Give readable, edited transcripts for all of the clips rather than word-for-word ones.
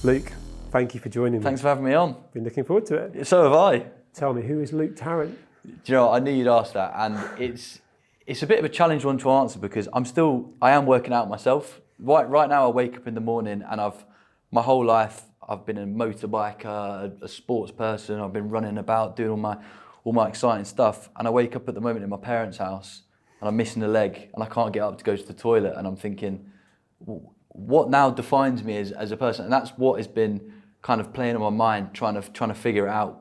Luke, thank you for joining me. Thanks for having me on. Been looking forward to it. So have I. Tell me, who is Luke Tarrant? Do you know what? I knew you'd ask that, and it's a bit of a challenge one to answer because I am working out myself. Right now I wake up in the morning and my whole life I've been a motorbiker, a sports person. I've been running about doing all my exciting stuff, and I wake up at the moment in my parents' house and I'm missing a leg and I can't get up to go to the toilet, and I'm thinking, what now defines me as a person? And that's what has been kind of playing on my mind, trying to figure it out,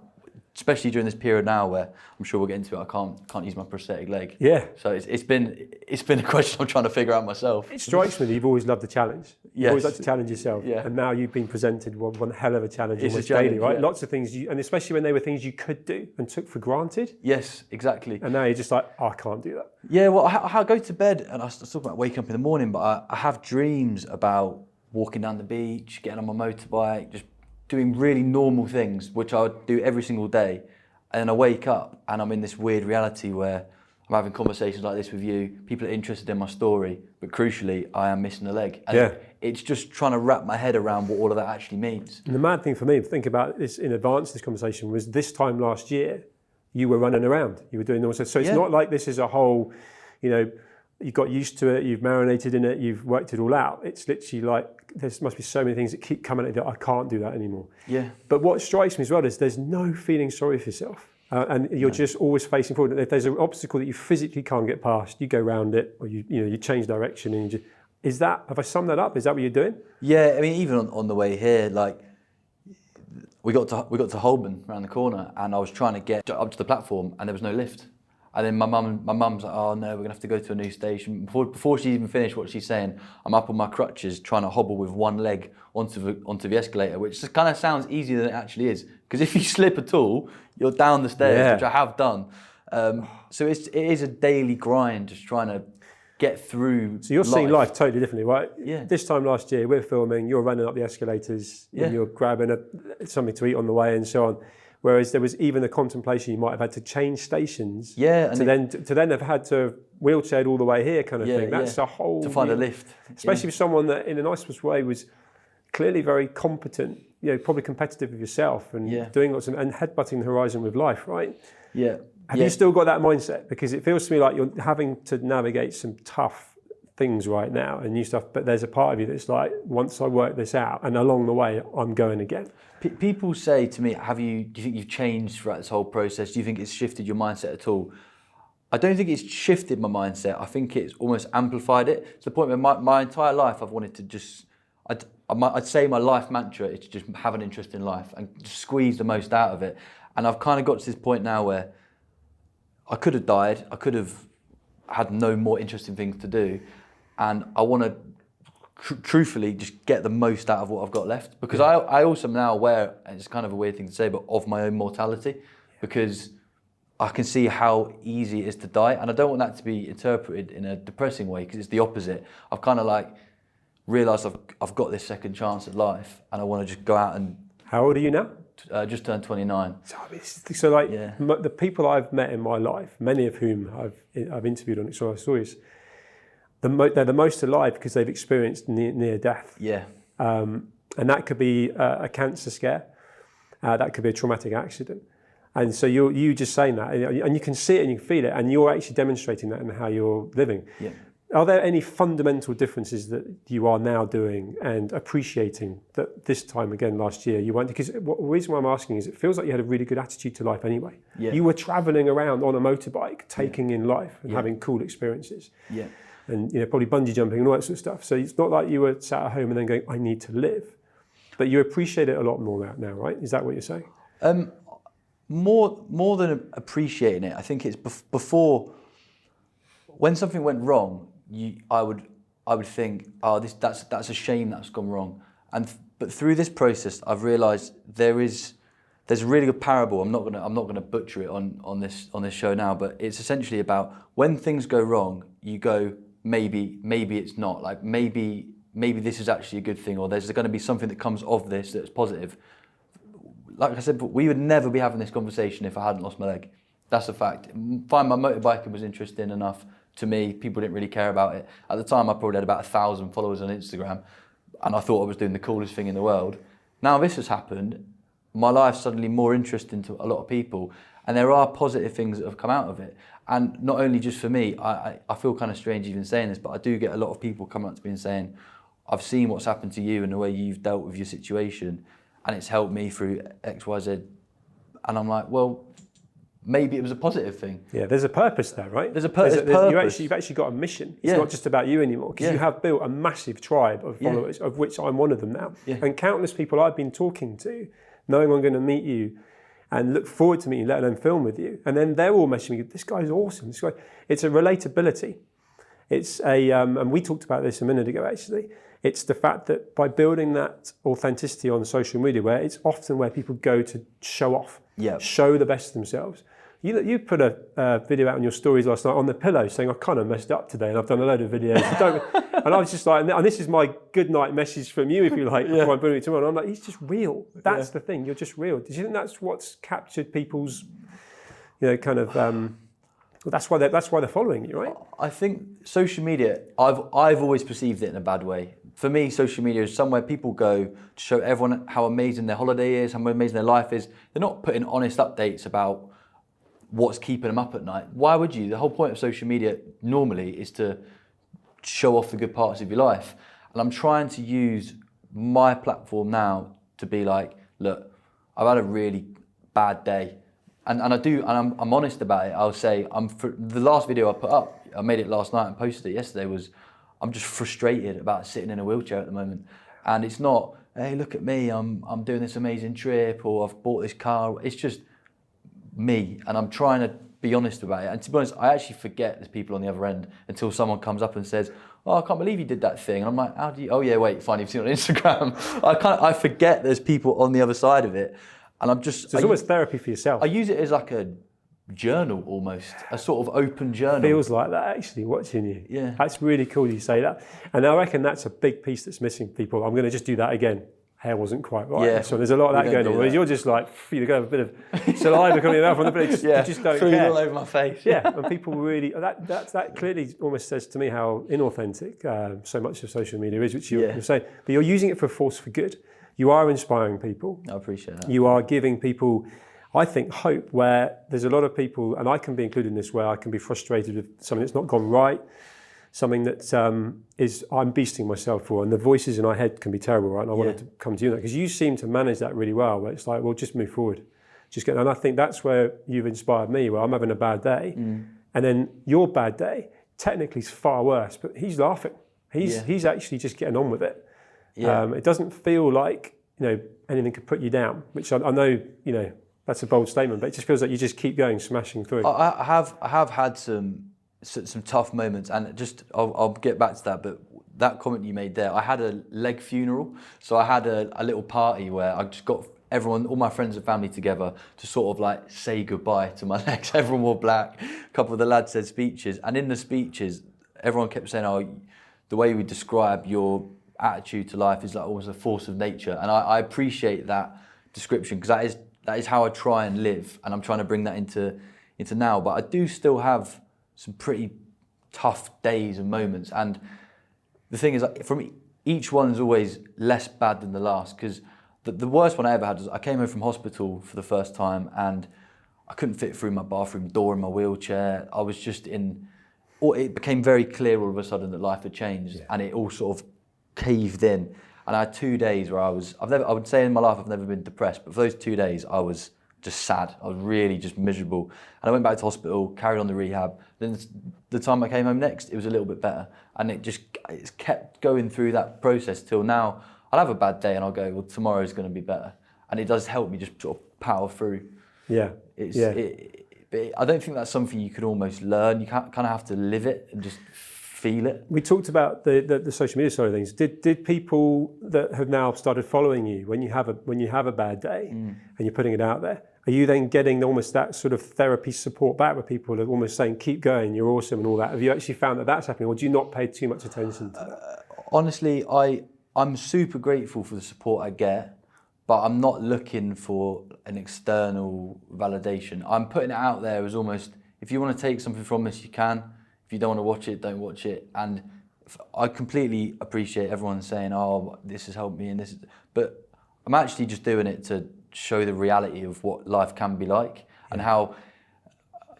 especially during this period now where I'm sure we'll get into it. I can't use my prosthetic leg. Yeah. So it's been a question I'm trying to figure out myself. It strikes me that you've always loved the challenge. You've Yes. always liked to challenge yourself. Yeah. And now you've been presented one hell of a challenge It's a almost challenge, daily, right? yeah. Lots of things, and especially when they were things you could do and took for granted. Yes, exactly. And now you're just like, oh, I can't do that. Yeah, well, I go to bed and I was talking about waking up in the morning, but I have dreams about walking down the beach, getting on my motorbike, just doing really normal things, which I would do every single day. And then I wake up and I'm in this weird reality where I'm having conversations like this with you. People are interested in my story, but crucially, I am missing a leg. And Yeah. it's just trying to wrap my head around what all of that actually means. And the mad thing for me, think about this in advance of this conversation, was this time last year, you were running around. You were doing all sorts. So it's Yeah. not like this is a whole, you got used to it, you've marinated in it, you've worked it all out. It's literally like, there must be so many things that keep coming at you that I can't do that anymore. Yeah. But what strikes me as well is there's no feeling sorry for yourself. And you're just always facing forward. And if there's an obstacle that you physically can't get past, you go round it, or you change direction. And have I summed that up? Is that what you're doing? Yeah, I mean, even on the way here, like we got to Holborn around the corner, and I was trying to get up to the platform, and there was no lift. And then my mum's like, "Oh no, we're gonna have to go to a new station." Before she even finished what she's saying, I'm up on my crutches trying to hobble with one leg onto the escalator, which just kind of sounds easier than it actually is. Because if you slip at all, you're down the stairs, Yeah. which I have done. So it is a daily grind, just trying to get through. So you're seeing life totally differently, right? Yeah. This time last year, we're filming, you're running up the escalators, Yeah. and you're grabbing something to eat on the way and so on. Whereas there was even a contemplation you might have had to change stations to then have had to wheelchaired all the way here kind of thing. That's a whole... To find a lift. Especially with someone that in a nicest way was clearly very competent, probably competitive with yourself and doing lots and headbutting the horizon with life, right? Yeah. Have you still got that mindset? Because it feels to me like you're having to navigate some tough things right now and new stuff, but there's a part of you that's like, once I work this out and along the way, I'm going again. People say to me, do you think you've changed throughout this whole process? Do you think it's shifted your mindset at all? I don't think it's shifted my mindset. I think it's almost amplified it to the point where my entire life I've wanted to just, I'd say my life mantra is to just have an interest in life and just squeeze the most out of it. And I've kind of got to this point now where I could have died, I could have had no more interesting things to do, and I want to truthfully just get the most out of what I've got left, because I also am now aware, and it's kind of a weird thing to say, but of my own mortality, because I can see how easy it is to die, and I don't want that to be interpreted in a depressing way, because it's the opposite. I've kind of like realised I've got this second chance at life, and I want to just go out and... How old are you now? Just turned 29. So the people I've met in my life, many of whom I've interviewed on Extraordinary Stories, they're the most alive because they've experienced near death. Yeah. And that could be a cancer scare, that could be a traumatic accident. And so you just saying that, and you can see it and you can feel it, and you're actually demonstrating that in how you're living. Yeah. Are there any fundamental differences that you are now doing and appreciating that this time again last year you weren't? Because the reason why I'm asking is it feels like you had a really good attitude to life anyway. Yeah. You were travelling around on a motorbike, taking in life and having cool experiences. Yeah. And probably bungee jumping and all that sort of stuff. So it's not like you were sat at home and then going, I need to live. But you appreciate it a lot more now, right? Is that what you're saying? More than appreciating it, I think it's before, when something went wrong, I would think, oh, that's a shame that's gone wrong. But through this process, I've realised there's a really good parable. I'm not gonna butcher it on this show now, but it's essentially about when things go wrong, you go, maybe it's not. Like maybe this is actually a good thing, or there's going to be something that comes of this that's positive. Like I said, we would never be having this conversation if I hadn't lost my leg. That's a fact. Find my motorbiking was interesting enough to me. People didn't really care about it. At the time, I probably had about 1,000 followers on Instagram, and I thought I was doing the coolest thing in the world. Now this has happened, my life's suddenly more interesting to a lot of people, and there are positive things that have come out of it. And not only just for me, I feel kind of strange even saying this, but I do get a lot of people coming up to me and saying, I've seen what's happened to you and the way you've dealt with your situation, and it's helped me through X, Y, Z. And I'm like, well, maybe it was a positive thing. Yeah, there's a purpose there, right? There's a purpose. You've actually got a mission. It's not just about you anymore, because you have built a massive tribe of followers, of which I'm one of them now. Yeah. And countless people I've been talking to, knowing I'm going to meet you and look forward to meeting you, let alone film with you. And then they're all messaging me, this guy's awesome. This guy. It's a relatability. It's and we talked about this a minute ago, actually. It's the fact that by building that authenticity on social media, where it's often where people go to show off, show the best of themselves. You put a video out on your stories last night on the pillow saying, I kind of messed up today and I've done a load of videos. And I was just like, and this is my good night message from you, if you like, before I'm putting it tomorrow. And I'm like, he's just real. That's the thing. You're just real. Do you think that's what's captured people's, kind of, that's why they're following you, right? I think social media, I've always perceived it in a bad way. For me, social media is somewhere people go to show everyone how amazing their holiday is, how amazing their life is. They're not putting honest updates about what's keeping them up at night. Why would you? The whole point of social media normally is to show off the good parts of your life. And I'm trying to use my platform now to be like, look, I've had a really bad day. And I'm honest about it. I'll say, the last video I put up, I made it last night and posted it yesterday, was I'm just frustrated about sitting in a wheelchair at the moment. And it's not, hey, look at me, I'm doing this amazing trip, or I've bought this car. It's just me, and I'm trying to be honest about it. And to be honest, I actually forget there's people on the other end until someone comes up and says, oh, I can't believe you did that thing. And I'm like, how do you, oh yeah, wait, fine, you've seen it on Instagram. I forget there's people on the other side of it. And I'm just... So it's almost therapy for yourself. I use it as like a journal almost, a sort of open journal. Feels like that actually, watching you. Yeah. That's really cool you say that. And I reckon that's a big piece that's missing people. I'm going to just do that again. Hair wasn't quite right. Yeah. So there's a lot of that going on. Whereas you're just like, you're going to have a bit of saliva coming out from the bit. You just don't care. All over my face. Yeah, and people really, that clearly almost says to me how inauthentic so much of social media is, which you're saying. But you're using it for a force for good. You are inspiring people. I appreciate that. You are giving people, I think, hope, where there's a lot of people, and I can be included in this, where I can be frustrated with something that's not gone right, something that I'm beasting myself for, and the voices in our head can be terrible, right? And I wanted to come to you because you seem to manage that really well, where it's like, well, just move forward. And I think that's where you've inspired me, where I'm having a bad day, and then your bad day technically is far worse, but he's laughing. He's actually just getting on with it. Yeah. It doesn't feel like anything could put you down, which I know that's a bold statement, but it just feels like you just keep going, smashing through. I have had some tough moments, and just I'll get back to that. But that comment you made there, I had a leg funeral, so I had a little party where I just got everyone, all my friends and family together to sort of like say goodbye to my legs. Everyone wore black. A couple of the lads said speeches, and in the speeches, everyone kept saying, "Oh, the way we describe your attitude to life is like almost a force of nature," and I appreciate that description, because that is how I try and live, and I'm trying to bring that into now. But I do still have some pretty tough days and moments, and the thing is, for me, each one's always less bad than the last, because the worst one I ever had was I came home from hospital for the first time and I couldn't fit through my bathroom door in my wheelchair. I was just it became very clear all of a sudden that life had changed, and it all sort of caved in. And I had 2 days where I would say in my life I've never been depressed, but for those 2 days I was just sad. I was really just miserable. And I went back to hospital, carried on the rehab. Then the time I came home next, it was a little bit better. And it's kept going through that process till now. I'll have a bad day and I'll go, well, tomorrow's going to be better. And it does help me just sort of power through. Yeah. I don't think that's something you could almost learn. You kind of have to live it and just feel it. We talked about the social media side of things. Did people that have now started following you, when you have a bad day and you're putting it out there, are you then getting almost that sort of therapy support back, where people are almost saying, keep going, you're awesome and all that? Have you actually found that that's happening, or do you not pay too much attention to that? Honestly, I'm super grateful for the support I get, but I'm not looking for an external validation. I'm putting it out there as almost, if you want to take something from this, you can. If you don't want to watch it, don't watch it. And I completely appreciate everyone saying, oh, this has helped me, but I'm actually just doing it to show the reality of what life can be like, and how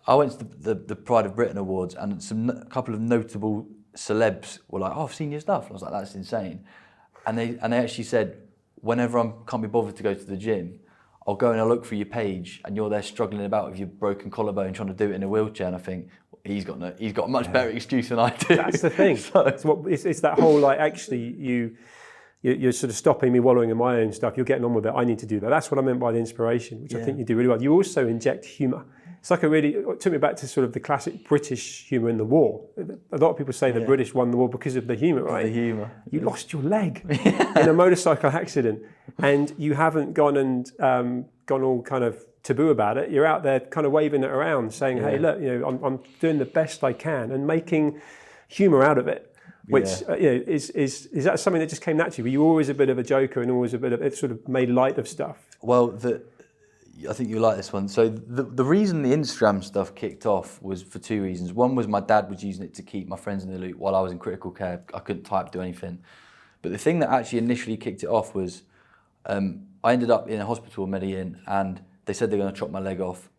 I went to the Pride of Britain Awards, and a couple of notable celebs were like, "Oh, I've seen your stuff." I was like, "That's insane," and they actually said, "Whenever I can't be bothered to go to the gym, I'll go and I'll look through your page, and you're there struggling about with your broken collarbone, trying to do it in a wheelchair." And I think he's got a much better excuse than I do. That's the thing. It's that whole like actually you're sort of stopping me wallowing in my own stuff. You're getting on with it. I need to do that. That's what I meant by the inspiration, which I think you do really well. You also inject humour. It's like it took me back to sort of the classic British humour in the war. A lot of people say the British won the war because of the humour, right? The humour. You lost your leg in a motorcycle accident, and you haven't gone all kind of taboo about it. You're out there kind of waving it around, saying, "Hey, look, I'm doing the best I can," and making humour out of it. Which is that something that just came naturally? Were you always a bit of a joker and always a bit of it sort of made light of stuff? Well, I think you like this one. So the reason the Instagram stuff kicked off was for two reasons. One was my dad was using it to keep my friends in the loop while I was in critical care. I couldn't type, do anything. But the thing that actually initially kicked it off was I ended up in a hospital in Medellin, and they said they're going to chop my leg off.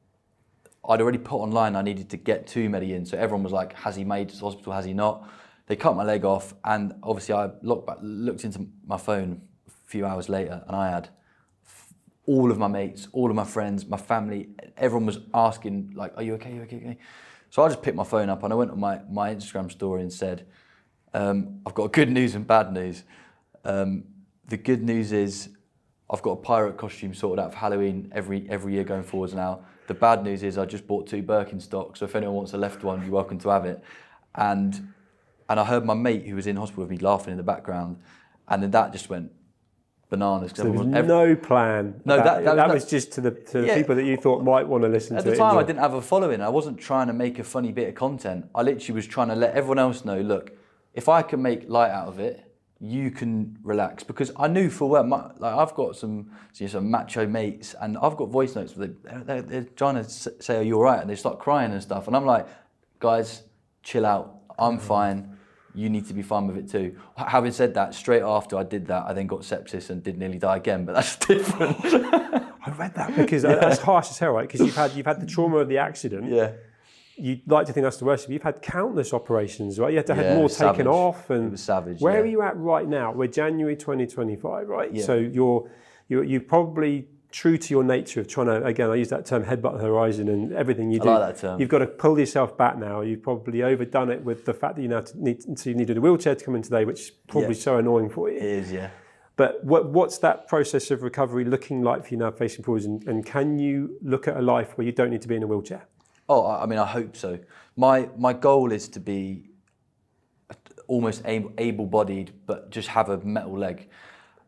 I'd already put online I needed to get to Medellin, so everyone was like, "Has he made it to the hospital? Has he not?" They cut my leg off, and obviously I looked into my phone a few hours later, and I had all of my mates, all of my friends, my family, everyone was asking, like, "Are you okay? Are you okay?" So I just picked my phone up and I went on my Instagram story and said, "I've got good news and bad news. The good news is I've got a pirate costume sorted out for Halloween every year going forwards now. The bad news is I just bought 2 Birkenstocks, so if anyone wants a left one, you're welcome to have it." And I heard my mate who was in hospital with me laughing in the background, and then that just went bananas. So there was no plan. No, that was just to the people that you thought might want to listen to it. At the time, I didn't have a following. I wasn't trying to make a funny bit of content. I literally was trying to let everyone else know, look, if I can make light out of it, you can relax. Because I knew full well, I've got some macho mates, and I've got voice notes where they're trying to say, "Are you all right?" And they start crying and stuff. And I'm like, "Guys, chill out. I'm fine. You need to be fine with it too." Having said that, straight after I did that, I then got sepsis and did nearly die again, but that's different. I read that because that's harsh as hell, right? Because you've had the trauma of the accident. Yeah. You'd like to think that's the worst, but you've had countless operations, right? You had to have more taken off. And it was savage. Where are you at right now? We're January 2025, right? Yeah. So you're probably true to your nature of trying to, again, I use that term, headbutt the horizon, and everything you do. I like that term. You've got to pull yourself back now. You've probably overdone it with the fact that you needed a wheelchair to come in today, which is probably so annoying for you. It is, yeah. But what's that process of recovery looking like for you now facing forwards, and can you look at a life where you don't need to be in a wheelchair? Oh, I mean, I hope so. My goal is to be almost able-bodied, but just have a metal leg.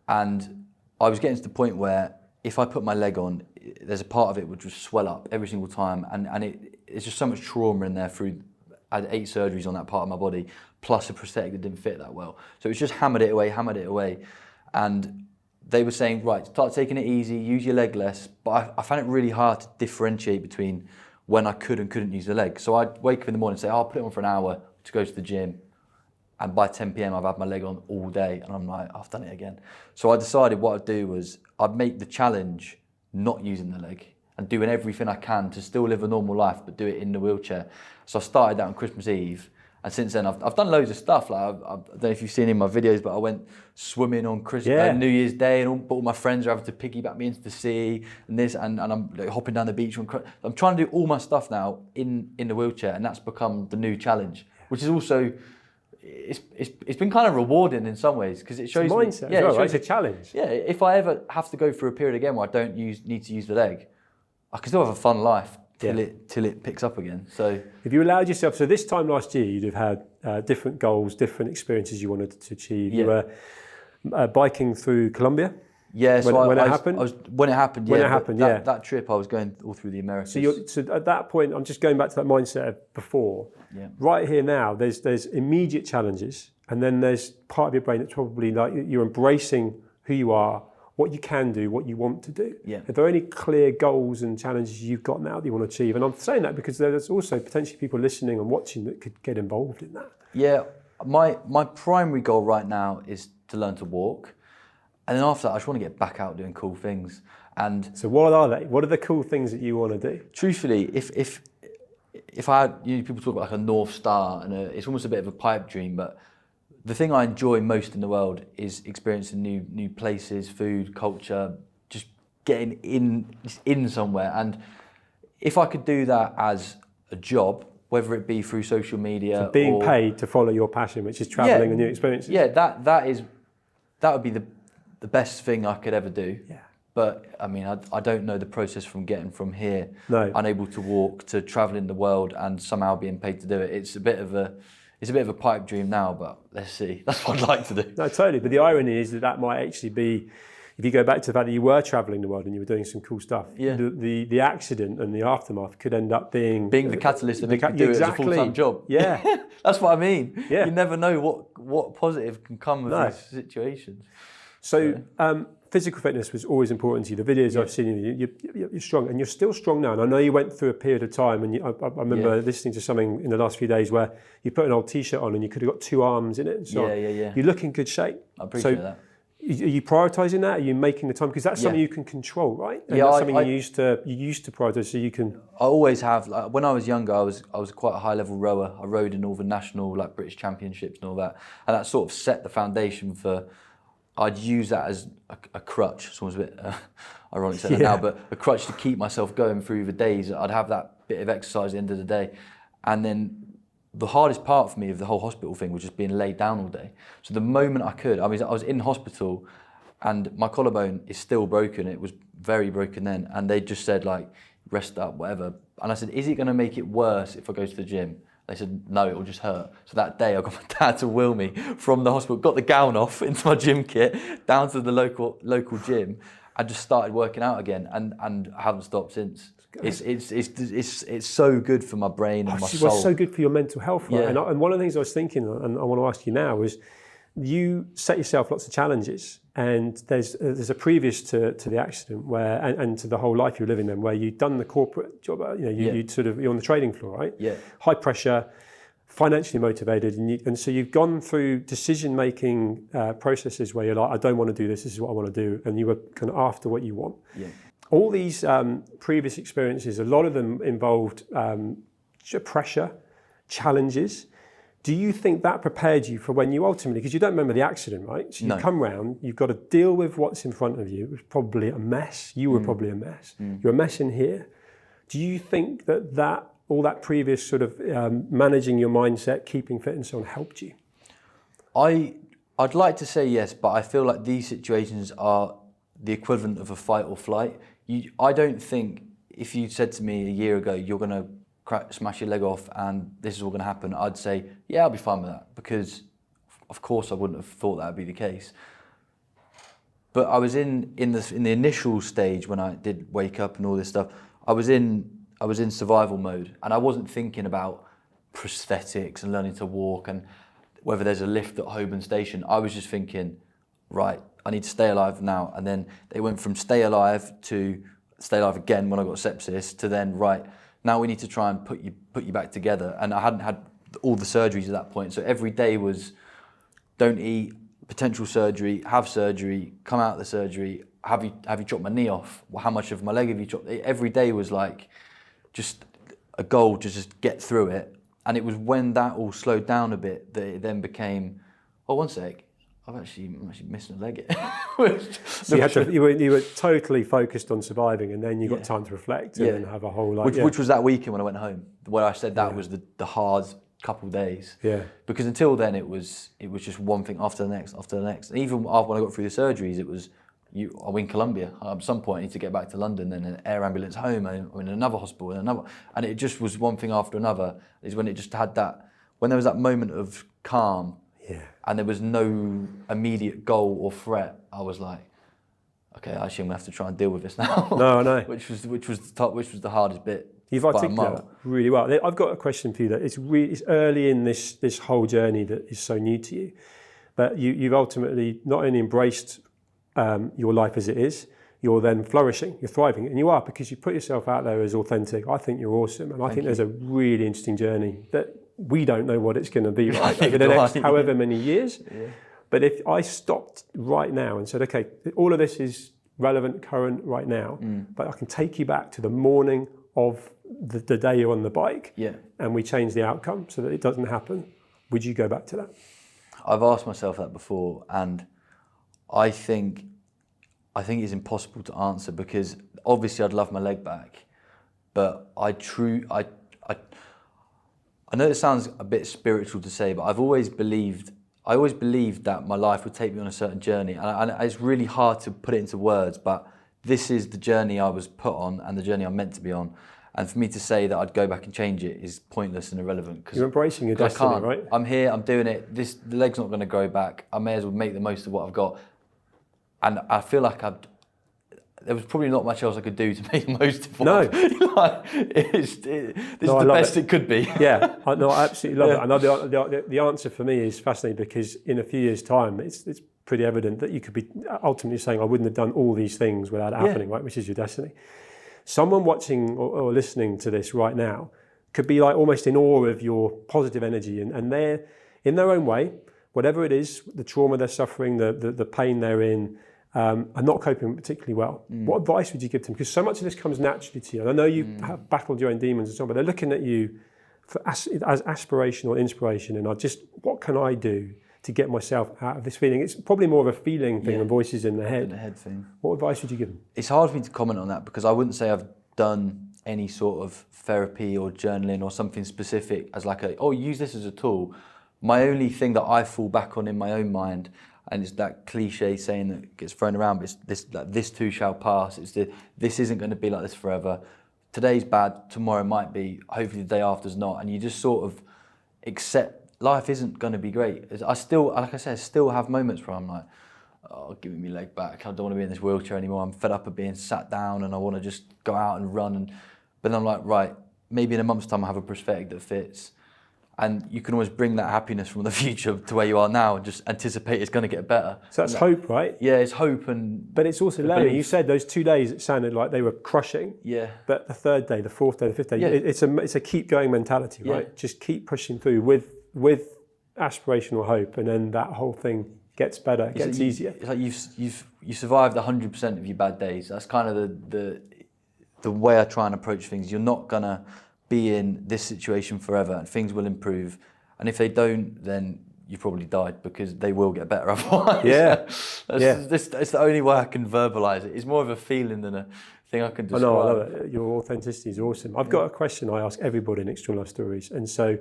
And I was getting to the point where if I put my leg on, there's a part of it would just swell up every single time, and it's just so much trauma in there through. I had 8 surgeries on that part of my body, plus a prosthetic that didn't fit that well. So it was just hammered it away. And they were saying, right, start taking it easy, use your leg less. But I found it really hard to differentiate between when I could and couldn't use the leg. So I'd wake up in the morning and say, I'll put it on for an hour to go to the gym. And by 10 p.m, I've had my leg on all day. And I'm like, I've done it again. So I decided what I'd do was I'd make the challenge not using the leg and doing everything I can to still live a normal life, but do it in the wheelchair. So I started that on Christmas Eve. And since then, I've done loads of stuff. Like I don't know if you've seen in my videos, but I went swimming on New Year's Day, and all my friends are having to piggyback me into the sea, and I'm like, hopping down the beach. I'm trying to do all my stuff now in the wheelchair, and that's become the new challenge, which is also it's been kind of rewarding in some ways because it shows it's mindset as well, right? It's a challenge. Yeah, if I ever have to go through a period again where I don't need to use the leg, I can still have a fun life. Till it picks up again. So if you allowed yourself, so this time last year you'd have had different goals, different experiences you wanted to achieve. You were biking through Colombia. Yeah, so when it happened. That trip I was going all through the Americas. So at that point, I'm just going back to that mindset of before. Yeah. Right here now, there's immediate challenges, and then there's part of your brain that's probably like you're embracing who you are, what you can do, what you want to do. Yeah. Are there any clear goals and challenges you've got now that you want to achieve? And I'm saying that because there's also potentially people listening and watching that could get involved in that. Yeah, my primary goal right now is to learn to walk. And then after that, I just want to get back out doing cool things. And so what are they? What are the cool things that you want to do? truthfully, if I had, people talk about like a North Star, and it's almost a bit of a pipe dream, but the thing I enjoy most in the world is experiencing new places, food, culture, just getting in somewhere. And if I could do that as a job, whether it be through social media, so being paid to follow your passion, which is traveling and new experiences. Yeah, that would be the best thing I could ever do. Yeah. But I mean, I don't know the process from getting from here, No. unable to walk, to traveling the world and somehow being paid to do it. It's a bit of a pipe dream now, but let's see. That's what I'd like to do. No, totally. But the irony is that might actually be, if you go back to the fact that you were traveling the world and you were doing some cool stuff, Yeah. the accident and the aftermath could end up being the catalyst that makes you do it as a full-time job. Yeah. That's what I mean. Yeah. You never know what positive can come of these situations. So physical fitness was always important to you. The videos I've seen, you're strong, and you're still strong now. And I know you went through a period of time, and I remember listening to something in the last few days where you put an old T-shirt on and you could have got 2 arms in it and so on. Yeah. You look in good shape. I appreciate that. Are you prioritising that? Are you making the time? Because that's something you can control, right? And Yeah, that's something you used to prioritise, so you can. I always have. Like, when I was younger, I was quite a high level rower. I rowed in all the national, like British championships and all that, and that sort of set the foundation for. I'd use that as a crutch. It's almost a bit ironic saying that now, but a crutch to keep myself going through the days. I'd have that bit of exercise at the end of the day, and then the hardest part for me of the whole hospital thing was just being laid down all day. So the moment I could, I was in hospital, and my collarbone is still broken. It was very broken then, and they just said like, rest up, whatever. And I said, is it going to make it worse if I go to the gym? They said, no, it'll just hurt. So that day I got my dad to wheel me from the hospital, got the gown off into my gym kit, down to the local gym, and just started working out again, and I haven't stopped since. It's so good for my brain and my soul. It's so good for your mental health, right? Yeah. And one of the things I was thinking, and I want to ask you now, is you set yourself lots of challenges, and there's a previous to the accident where, and to the whole life you're living then, where you've done the corporate job, you're on the trading floor, right? Yeah. High pressure, financially motivated, and so you've gone through decision-making processes where you're like, I don't want to do this is what I want to do, and you were kind of after what you want. Yeah. All these previous experiences, a lot of them involved pressure, challenges. Do you think that prepared you for when you ultimately, because you don't remember the accident, right? So you come round, you've got to deal with what's in front of you. It was probably a mess. You were probably a mess. You're a mess in here. Do you think that all that previous sort of managing your mindset, keeping fit and so on helped you? I'd like to say yes, but I feel like these situations are the equivalent of a fight or flight. I don't think if you said to me a year ago, you're going to smash your leg off and this is all going to happen, I'd say, yeah, I'll be fine with that, because of course I wouldn't have thought that would be the case. But I was in the initial stage when I did wake up and all this stuff, I was in survival mode, and I wasn't thinking about prosthetics and learning to walk and whether there's a lift at Holborn Station. I was just thinking, right, I need to stay alive now. And then they went from stay alive to stay alive again when I got sepsis, to then, right, now we need to try and put you back together. And I hadn't had all the surgeries at that point. So every day was don't eat, potential surgery, have surgery, come out of the surgery, have you chopped my knee off? How much of my leg have you chopped? Every day was like just a goal to just get through it. And it was when that all slowed down a bit that it then became, oh, one sec, I'm actually missing a leg. So you were totally focused on surviving, and then you got time to reflect and then have a whole life. Which was that weekend when I went home, where I said that was the hard couple of days. Yeah. Because until then it was just one thing after the next, after the next. And even after when I got through the surgeries, it was I'm in Colombia. At some point I need to get back to London, then an air ambulance home, I'm in another hospital, and it just was one thing after another. Is when it just had that, when there was that moment of calm. Yeah. And there was no immediate goal or threat. I was like, okay, actually, I'm gonna have to try and deal with this now. No, I know. which was the hardest bit. You've articulated that really well. I've got a question for you. That it's early in this whole journey that is so new to you, but you've ultimately not only embraced your life as it is, you're then flourishing, you're thriving, and you are, because you put yourself out there as authentic. I think you're awesome, and I think there's a really interesting journey that we don't know what it's going to be like over the next however many years. Yeah. But if I stopped right now and said, okay, all of this is relevant, current right now, but I can take you back to the morning of the day you're on the bike, and we change the outcome so that it doesn't happen, would you go back to that? I've asked myself that before, and I think it's impossible to answer, because obviously I'd love my leg back, but I know it sounds a bit spiritual to say, but I always believed that my life would take me on a certain journey, and it's really hard to put it into words, but this is the journey I was put on and the journey I'm meant to be on. And for me to say that I'd go back and change it is pointless and irrelevant. You're embracing your destiny, right? I'm here, I'm doing it. The leg's not going to grow back. I may as well make the most of what I've got. And I feel like there was probably not much else I could do to make the most of what this is the best it could be. Yeah, I absolutely love it. And the answer for me is fascinating, because in a few years' time, it's pretty evident that you could be ultimately saying, I wouldn't have done all these things without it happening, right? Which is your destiny. Someone watching or listening to this right now could be like almost in awe of your positive energy, and they're in their own way, whatever it is, the trauma they're suffering, the pain they're in, are not coping particularly well. What advice would you give to them? Because so much of this comes naturally to you. And I know you have battled your own demons and so on, but they're looking at you as aspirational inspiration, and what can I do to get myself out of this feeling? It's probably more of a feeling thing than voices in the head. Thing. What advice would you give them? It's hard for me to comment on that, because I wouldn't say I've done any sort of therapy or journaling or something specific as like use this as a tool. My only thing that I fall back on in my own mind, and it's that cliche saying that gets thrown around, but it's this too shall pass. This isn't going to be like this forever. Today's bad, tomorrow might be, hopefully the day after's not, and you just sort of accept life isn't going to be great. I still have moments where I'm like, give me my leg back. I don't want to be in this wheelchair anymore. I'm fed up of being sat down, and I want to just go out and run. But then I'm like, right, maybe in a month's time I have a prosthetic that fits. And you can always bring that happiness from the future to where you are now and just anticipate it's going to get better. So that's hope, right? Yeah, it's hope. But it's also learning. You said those 2 days, it sounded like they were crushing. Yeah. But the third day, the fourth day, the fifth day, it's a keep going mentality, right? Just keep pushing through with aspirational hope, and then that whole thing gets better, gets easier. It's like you survived 100% of your bad days. That's kind of the way I try and approach things. You're not gonna be in this situation forever, and things will improve. And if they don't, then you probably died, because they will get better otherwise. It's the only way I can verbalise it. It's more of a feeling than a thing I can describe. I know, I love it. Your authenticity is awesome. I've got a question I ask everybody in Extreme Life Stories, and so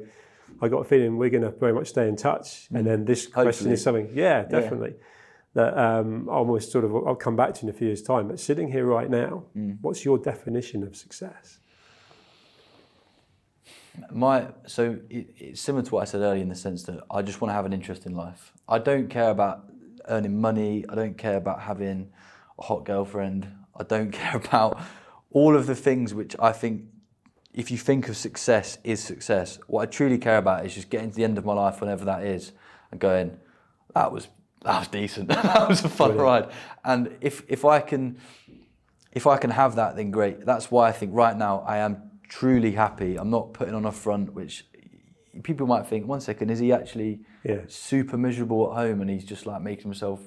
I got a feeling we're going to very much stay in touch. And then this question is something, definitely, that I'll come back to in a few years' time. But sitting here right now, what's your definition of success? It's similar to what I said earlier, in the sense that I just want to have an interest in life. I don't care about earning money. I don't care about having a hot girlfriend. I don't care about all of the things which I think, if you think of success, is success. What I truly care about is just getting to the end of my life, whenever that is, and going, that was decent. That was a fun ride. And if I can have that, then great. That's why I think right now I am truly happy. I'm not putting on a front, which people might think, one second, is he actually super miserable at home and he's just like making himself...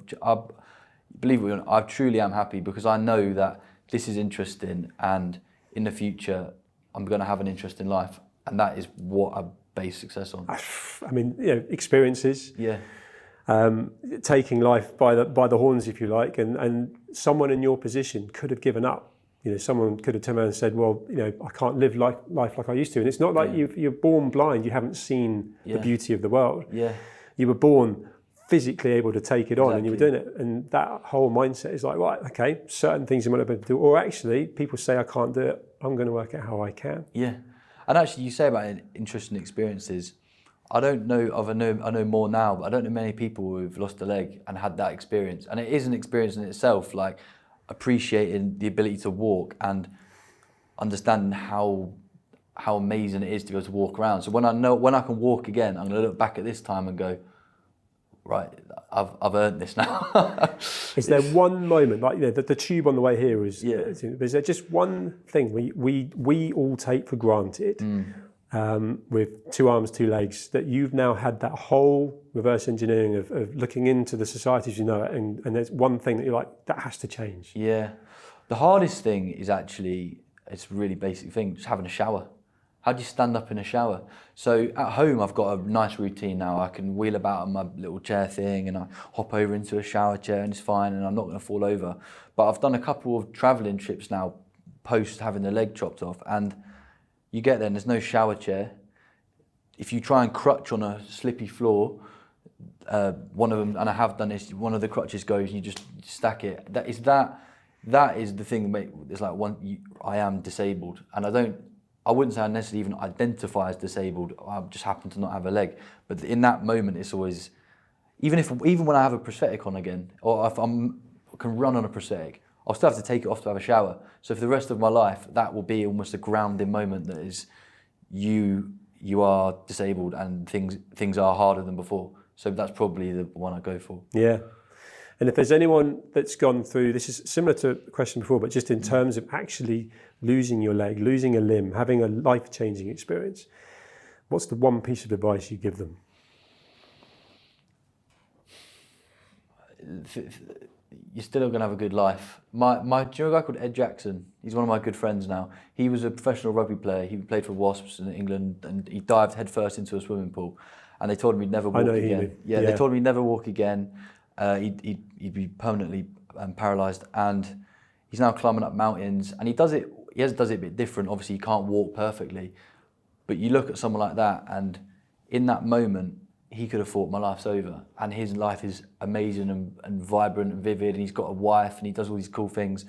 Believe it or not, I truly am happy, because I know that this is interesting, and in the future I'm going to have an interest in life, and that is what I base success on. I mean, experiences. Yeah. Taking life by the horns, if you like, and someone in your position could have given up. Someone could have turned around and said, well, I can't live life like I used to. And it's not like you're born blind. You haven't seen the beauty of the world. Yeah. You were born physically able to take it on, and you were doing it. And that whole mindset is like, right, okay, certain things you might not be able to do, or actually people say I can't do it. I'm going to work out how I can. Yeah. And actually, you say about interesting experiences. I know more now, but I don't know many people who've lost a leg and had that experience. And it is an experience in itself, like appreciating the ability to walk and understanding how amazing it is to be able to walk around. So when I can walk again, I'm going to look back at this time and go, right, I've earned this now. Is there one moment, like the tube on the way here is there just one thing we all take for granted, with 2 arms, 2 legs, that you've now had that whole reverse engineering of looking into the society as you know it, and there's one thing that you're like, that has to change. Yeah. The hardest thing is actually, it's a really basic thing, just having a shower. How do you stand up in a shower? So at home, I've got a nice routine now. I can wheel about on my little chair thing and I hop over into a shower chair and it's fine and I'm not going to fall over. But I've done a couple of travelling trips now post having the leg chopped off, and you get there and there's no shower chair. If you try and crutch on a slippy floor, one of them, and I have done this, one of the crutches goes and you just stack it. That is the thing that it's like I am disabled, and I wouldn't say I necessarily even identify as disabled. I just happen to not have a leg. But in that moment, it's always, even when I have a prosthetic on again, or if I can run on a prosthetic, I'll still have to take it off to have a shower. So for the rest of my life, that will be almost a grounding moment that is, you are disabled and things are harder than before. So that's probably the one I go for. Yeah. And if there's anyone that's gone through, this is similar to the question before, but just in terms of actually losing your leg, losing a limb, having a life-changing experience, what's the one piece of advice you give them? You're still going to have a good life. Do you know a guy called Ed Jackson? He's one of my good friends now. He was a professional rugby player. He played for Wasps in England, and he dived headfirst into a swimming pool. And they told him he'd never walk again. Yeah, they told him he'd never walk again. He'd be permanently paralysed, and he's now climbing up mountains. And he does it a bit different. Obviously, he can't walk perfectly, but you look at someone like that, and in that moment, he could have thought my life's over, and his life is amazing and vibrant and vivid, and he's got a wife and he does all these cool things.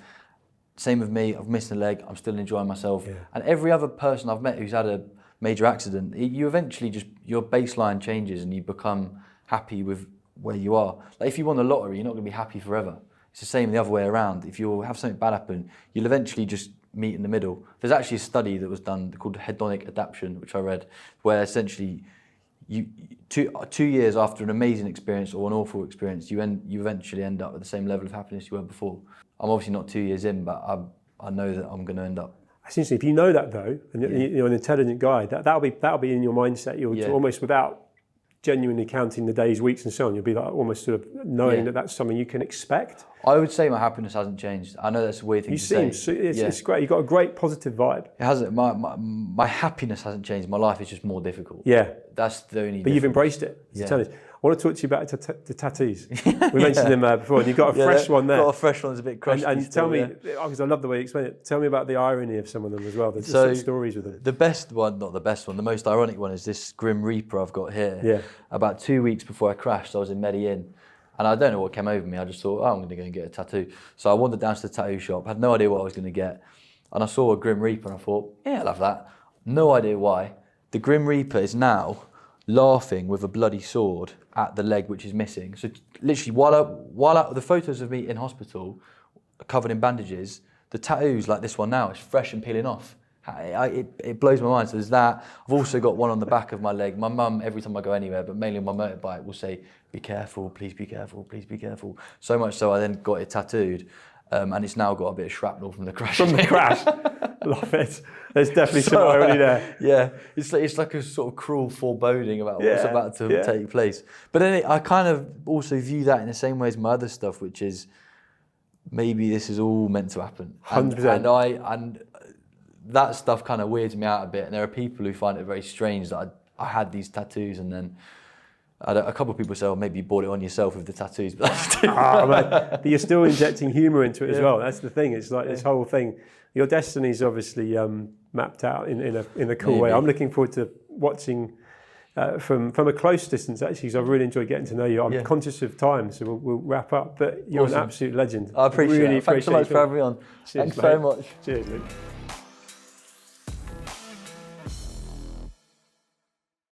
Same with me. I've missed a leg. I'm still enjoying myself. Yeah. And every other person I've met who's had a major accident, you eventually your baseline changes and you become happy with where you are. Like if you won the lottery, you're not going to be happy forever. It's the same the other way around. If you have something bad happen, you'll eventually just meet in the middle. There's actually a study that was done called hedonic adaptation, which I read, where essentially you 2 years after an amazing experience or an awful experience, you eventually end up at the same level of happiness you were before. I'm obviously not 2 years in, but I know that I'm going to end up. Essentially, if you know that though, and you're an intelligent guy, that'll be in your mindset. You'll almost, without genuinely counting the days, weeks, and so on, you'll be like almost sort of knowing that that's something you can expect. I would say my happiness hasn't changed. I know that's a weird thing to say. It's great. You've got a great positive vibe. It hasn't. My happiness hasn't changed. My life is just more difficult. Yeah. That's the only. But you've embraced it. Yeah. I want to talk to you about the tattoos. We mentioned them before, and you've got a fresh one there. Got a fresh one that's a bit crusty. And tell me, because I love the way you explain it, tell me about the irony of some of them as well. There's some stories with them. The best one, not the best one, the most ironic one is this Grim Reaper I've got here. Yeah. About 2 weeks before I crashed, I was in Medellin. And I don't know what came over me. I just thought, I'm going to go and get a tattoo. So I wandered down to the tattoo shop, had no idea what I was going to get. And I saw a Grim Reaper and I thought, yeah, I'll have that. No idea why. The Grim Reaper is now laughing with a bloody sword at the leg which is missing. So literally, while the photos of me in hospital, covered in bandages, the tattoos like this one now is fresh and peeling off. It blows my mind. So there's that. I've also got one on the back of my leg. My mum, every time I go anywhere, but mainly on my motorbike, will say, be careful, please be careful, please be careful. So much so I then got it tattooed, and it's now got a bit of shrapnel from the crash. From the crash. Love it. There's definitely some irony there. Yeah, it's like a sort of cruel foreboding about what's about to take place. But then I kind of also view that in the same way as my other stuff, which is maybe this is all meant to happen. 100%. And that stuff kind of weirds me out a bit. And there are people who find it very strange that I had these tattoos, and then a couple of people say, "Oh, maybe you bought it on yourself with the tattoos." But that's but you're still injecting humour into it as well. That's the thing. It's like this whole thing. Your destiny's obviously mapped out in a cool way. I'm looking forward to watching from a close distance, actually, because I've really enjoyed getting to know you. I'm conscious of time, so we'll wrap up. But you're an absolute legend. I appreciate it. Thanks so much for having me on. Cheers, Thanks so much. Cheers, Luke.